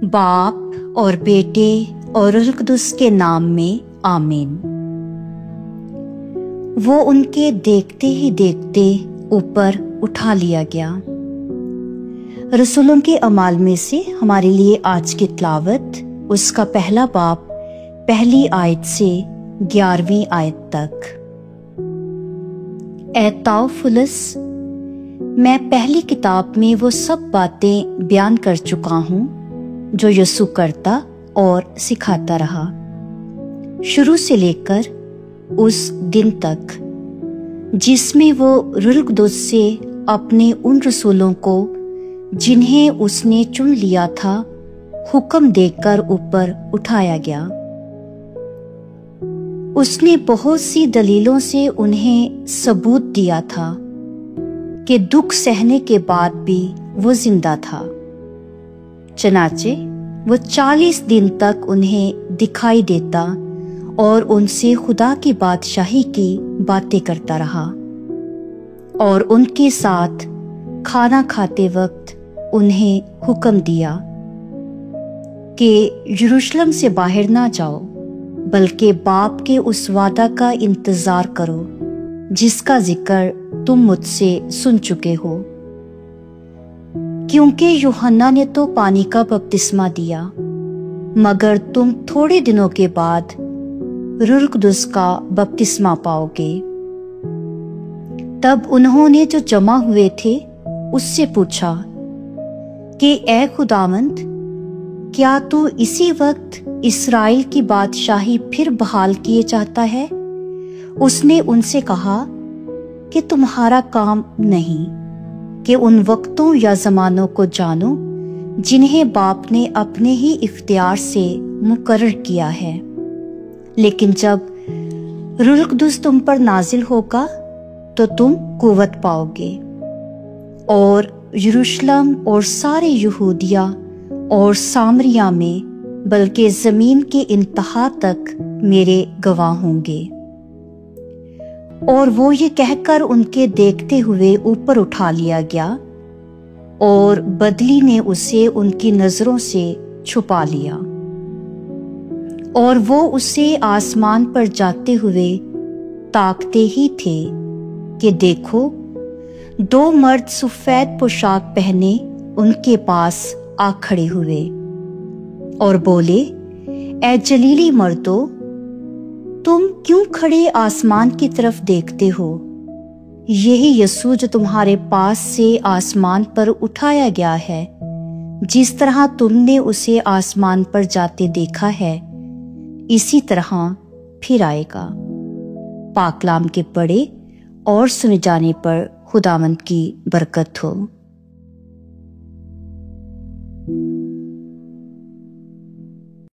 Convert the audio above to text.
बाप और बेटे और रूह कुदस के नाम में आमीन। वो उनके देखते ही देखते ऊपर उठा लिया गया। रसूलों के अमाल में से हमारे लिए आज की तिलावत उसका पहला बाब पहली आयत से 11वीं आयत तक। ए ताउफुलस, मैं पहली किताब में वो सब बातें बयान कर चुका हूँ जो यसू करता और सिखाता रहा, शुरू से लेकर उस दिन तक जिसमें वो रूह कुदस से अपने उन रसूलों को जिन्हें उसने चुन लिया था हुक्म देकर ऊपर उठाया गया। उसने बहुत सी दलीलों से उन्हें सबूत दिया था कि दुख सहने के बाद भी वो जिंदा था। चनाचे वो 40 दिन तक उन्हें दिखाई देता और उनसे खुदा की बादशाही की बातें करता रहा और उनके साथ खाना खाते वक्त उन्हें हुक्म दिया कि यरूशलेम से बाहर ना जाओ, बल्कि बाप के उस वादा का इंतजार करो जिसका जिक्र तुम मुझसे सुन चुके हो। क्योंकि यूहन्ना ने तो पानी का बपतिस्मा दिया, मगर तुम थोड़े दिनों के बाद रूह कुदस का बपतिस्मा पाओगे। तब उन्होंने जो जमा हुए थे उससे पूछा कि ए खुदावंद, क्या तू इसी वक्त इस्राएल की बादशाही फिर बहाल किए चाहता है? उसने उनसे कहा कि तुम्हारा काम नहीं कि उन वक्तों या जमानों को जानो जिन्हें बाप ने अपने ही इख्तियार से मुकर्रर किया है, लेकिन जब रूह कुदस तुम पर नाजिल होगा तो तुम कुव्वत पाओगे और यरूशलेम और सारे यहूदिया और सामरिया में, बल्कि जमीन के इंतहा तक मेरे गवाह होंगे। और वो ये कहकर उनके देखते हुए ऊपर उठा लिया गया और बदली ने उसे उनकी नजरों से छुपा लिया। और वो उसे आसमान पर जाते हुए ताकते ही थे कि देखो, 2 मर्द सफेद पोशाक पहने उनके पास आ खड़े हुए और बोले, ए जलीली मर्दो, तुम क्यों खड़े आसमान की तरफ देखते हो? यही यसू जो तुम्हारे पास से आसमान पर उठाया गया है, जिस तरह तुमने उसे आसमान पर जाते देखा है, इसी तरह फिर आएगा। पाकलाम के पढ़े और सुने जाने पर खुदावंद की बरकत हो।